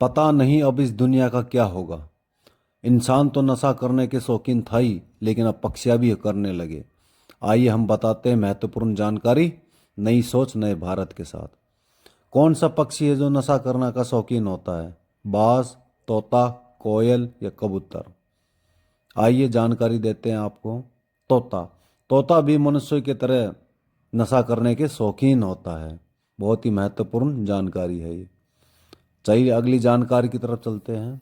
पता नहीं अब इस दुनिया का क्या होगा। इंसान तो नशा करने के शौकीन था ही, लेकिन अब पक्षियाँ भी करने लगे। आइए हम बताते हैं महत्वपूर्ण जानकारी, नई सोच नए भारत के साथ। कौन सा पक्षी है जो नशा करने का शौकीन होता है? बाज, तोता, कोयल या कबूतर? आइए जानकारी देते हैं आपको। तोता। तोता भी मनुष्य की तरह नशा करने के शौकीन होता है। बहुत ही महत्वपूर्ण जानकारी है ये। चलिए अगली जानकारी की तरफ चलते हैं।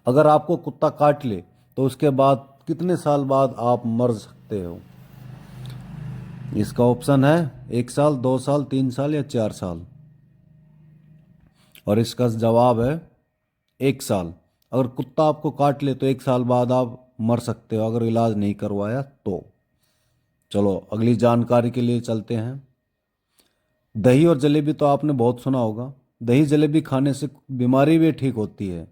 अगर आपको कुत्ता काट ले तो उसके बाद कितने साल बाद आप मर सकते हो? इसका ऑप्शन है 1 साल, 2 साल, 3 साल या 4 साल। और इसका जवाब है 1 साल। अगर कुत्ता आपको काट ले तो 1 साल बाद आप मर सकते हो अगर इलाज नहीं करवाया तो। चलो अगली जानकारी के लिए चलते हैं। दही और जलेबी तो आपने बहुत सुना होगा। दही जलेबी खाने से बीमारी भी ठीक होती है।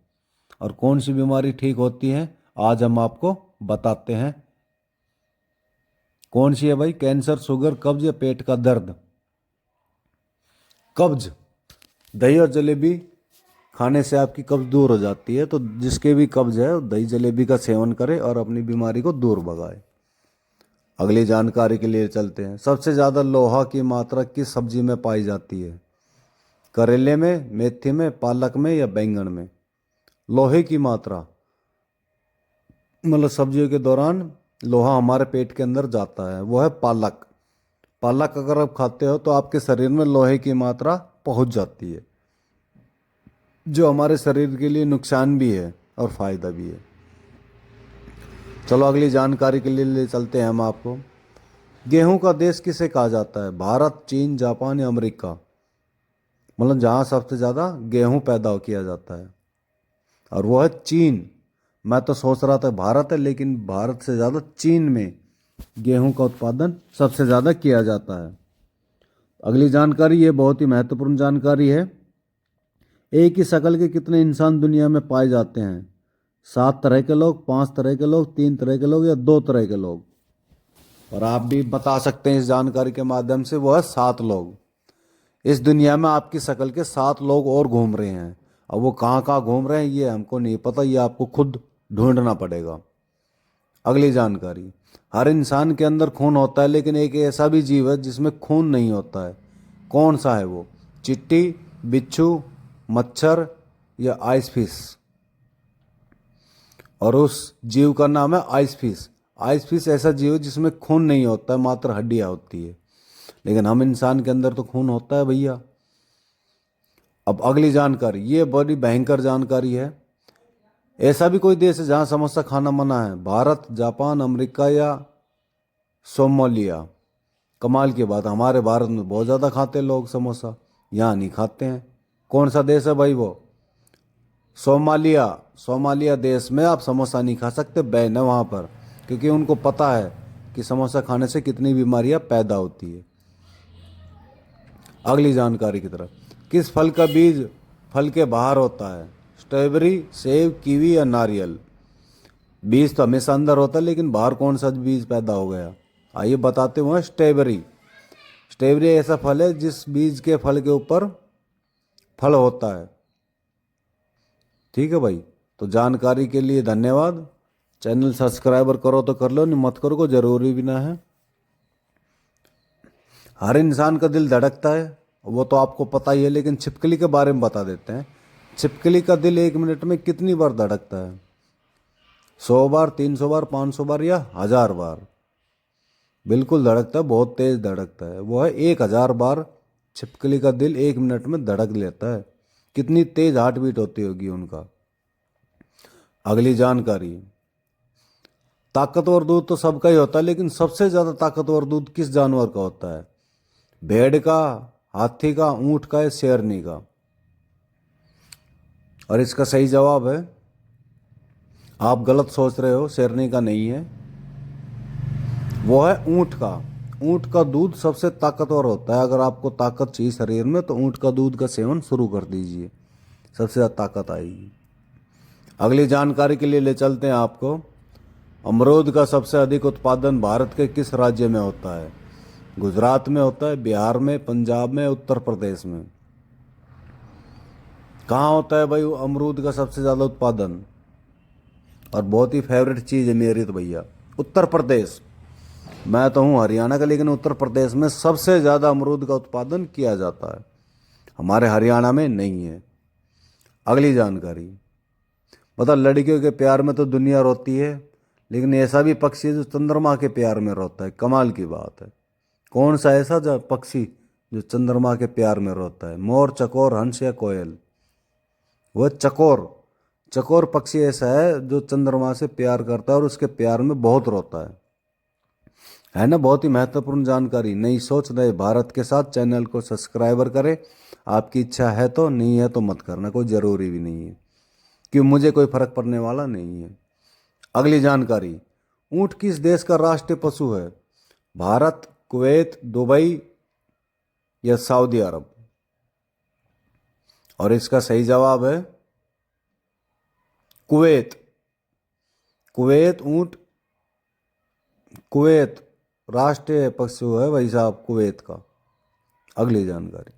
और कौन सी बीमारी ठीक होती है आज हम आपको बताते हैं। कौन सी है भाई? कैंसर, शुगर, कब्ज या पेट का दर्द? कब्ज। दही और जलेबी खाने से आपकी कब्ज दूर हो जाती है, तो जिसके भी कब्ज है वो दही जलेबी का सेवन करे और अपनी बीमारी को दूर भगाए। अगली जानकारी के लिए चलते हैं। सबसे ज़्यादा लोहा की मात्रा किस सब्जी में पाई जाती है? करेले में, मेथी में, पालक में या बैंगन में? लोहे की मात्रा मतलब सब्जियों के दौरान लोहा हमारे पेट के अंदर जाता है, वो है पालक। पालक अगर आप खाते हो तो आपके शरीर में लोहे की मात्रा पहुंच जाती है, जो हमारे शरीर के लिए नुकसान भी है और फायदा भी है। चलो अगली जानकारी के लिए ले चलते हैं हम आपको। गेहूं का देश किसे कहा जाता है? भारत, चीन, जापान या अमेरिका? मतलब जहां सबसे ज्यादा गेहूं पैदा किया जाता है, और वो है चीन। मैं तो सोच रहा था भारत है, लेकिन भारत से ज्यादा चीन में गेहूं का उत्पादन सबसे ज्यादा किया जाता है। अगली जानकारी ये बहुत ही महत्वपूर्ण जानकारी है। एक ही शक्ल के कितने इंसान दुनिया में पाए जाते हैं? 7 तरह के लोग, 5 तरह के लोग, 3 तरह के लोग या 2 तरह के लोग? और आप भी बता सकते हैं इस जानकारी के माध्यम से, वो है 7 लोग। इस दुनिया में आपकी शक्ल के 7 लोग और घूम रहे हैं। अब वो कहाँ कहाँ घूम रहे हैं ये हमको नहीं पता, ये आपको खुद ढूंढना पड़ेगा। अगली जानकारी। हर इंसान के अंदर खून होता है, लेकिन एक ऐसा भी जीव है जिसमें खून नहीं होता है। कौन सा है वो? चींटी, बिच्छू, मच्छर या आइस फिश? और उस जीव का नाम है आइस फिश। आइस फिश ऐसा जीव है जिसमें खून नहीं होता है, मात्र हड्डियां होती है। लेकिन हम इंसान के अंदर तो खून होता है भैया। अब अगली जानकारी, ये बड़ी भयंकर जानकारी है। ऐसा भी कोई देश है जहां समोसा खाना मना है? भारत, जापान, अमेरिका या सोमालिया? कमाल की बात, हमारे भारत में बहुत ज़्यादा खाते हैं लोग समोसा, यहाँ नहीं खाते हैं। कौन सा देश है भाई वो? सोमालिया। सोमालिया देश में आप समोसा नहीं खा सकते, बैन है वहाँ पर, क्योंकि उनको पता है कि समोसा खाने से कितनी बीमारियाँ पैदा होती है। अगली जानकारी की तरफ। किस फल का बीज फल के बाहर होता है? स्ट्रॉबेरी, सेब, कीवी या नारियल? बीज तो हमेशा अंदर होता है, लेकिन बाहर कौन सा बीज पैदा हो गया? आइए बताते हुए। स्ट्रॉबेरी। स्ट्रॉबेरी ऐसा फल है जिस बीज के फल के ऊपर फल होता है। ठीक है भाई, तो जानकारी के लिए धन्यवाद। चैनल सब्सक्राइबर करो तो कर लो, नहीं मत करो को जरूरी भी ना है। हर इंसान का दिल धड़कता है, वो तो आपको पता ही है, लेकिन छिपकली के बारे में बता देते हैं। छिपकली का दिल 1 मिनट में कितनी बार धड़कता है? 100 बार, 300 बार, 500 बार या 1000 बार? बिल्कुल धड़कता है, बहुत तेज धड़कता है। वो है 1000 बार। छिपकली का दिल 1 मिनट में धड़क लेता है। कितनी तेज हार्ट बीट होती होगी उनका। अगली जानकारी। ताकतवर दूध तो सबका ही होता है, लेकिन सबसे ज्यादा ताकतवर दूध किस जानवर का होता है? भेड़ का, हाथी का, ऊंट का या शेरनी का? और इसका सही जवाब है, आप गलत सोच रहे हो, शेरनी का नहीं है, वो है ऊंट का। ऊंट का दूध सबसे ताकतवर होता है। अगर आपको ताकत चाहिए शरीर में तो ऊंट का दूध का सेवन शुरू कर दीजिए, सबसे ज़्यादा ताकत आएगी। अगली जानकारी के लिए ले चलते हैं आपको। अमरूद का सबसे अधिक उत्पादन भारत के किस राज्य में होता है? गुजरात में होता है, बिहार में, पंजाब में, उत्तर प्रदेश में? कहाँ होता है भाई अमरूद का सबसे ज़्यादा उत्पादन? और बहुत ही फेवरेट चीज़ है मेरी तो भैया, उत्तर प्रदेश। मैं तो हूँ हरियाणा का, लेकिन उत्तर प्रदेश में सबसे ज़्यादा अमरूद का उत्पादन किया जाता है, हमारे हरियाणा में नहीं है। अगली जानकारी, मतलब लड़कियों के प्यार में तो दुनिया रोती है, लेकिन ऐसा भी पक्षी है जो चंद्रमा के प्यार में रोता है। कमाल की बात है। कौन सा ऐसा जो पक्षी जो चंद्रमा के प्यार में रोता है? मोर, चकोर, हंस या कोयल? वह चकोर। चकोर पक्षी ऐसा है जो चंद्रमा से प्यार करता है और उसके प्यार में बहुत रोता है ना। बहुत ही महत्वपूर्ण जानकारी, नई सोच नए भारत के साथ। चैनल को सब्सक्राइबर करें, आपकी इच्छा है तो, नहीं है तो मत करना, कोई ज़रूरी भी नहीं है, क्यों मुझे कोई फर्क पड़ने वाला नहीं है। अगली जानकारी, ऊंट किस देश का राष्ट्रीय पशु है? भारत, कुवैत, दुबई या सऊदी अरब? और इसका सही जवाब है कुवैत। कुवैत ऊंट, कुवैत राष्ट्रीय पशु है भाई साहब, कुवैत का। अगली जानकारी,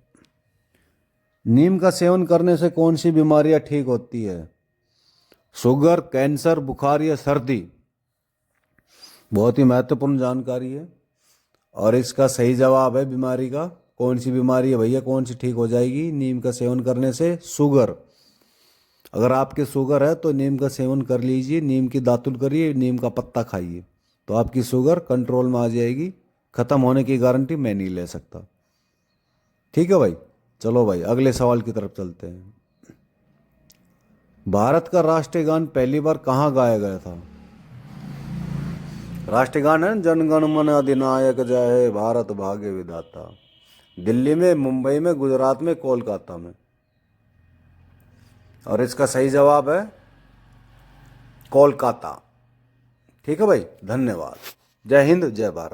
नीम का सेवन करने से कौन सी बीमारियां ठीक होती है? शुगर, कैंसर, बुखार या सर्दी? बहुत ही महत्वपूर्ण जानकारी है। और इसका सही जवाब है बीमारी का, कौन सी बीमारी है भैया, कौन सी ठीक हो जाएगी नीम का सेवन करने से? शुगर। अगर आपके शुगर है तो नीम का सेवन कर लीजिए, नीम की दातुन करिए, नीम का पत्ता खाइए, तो आपकी शुगर कंट्रोल में आ जाएगी। ख़त्म होने की गारंटी मैं नहीं ले सकता। ठीक है भाई, चलो भाई अगले सवाल की तरफ चलते हैं। भारत का राष्ट्रीय गान पहली बार कहाँ गाया गया था? राष्ट्रीय गान है जन गण मन अधिनायक जय हे भारत भाग्य विधाता। दिल्ली में, मुंबई में, गुजरात में, कोलकाता में? और इसका सही जवाब है कोलकाता। ठीक है भाई, धन्यवाद। जय हिंद, जय भारत।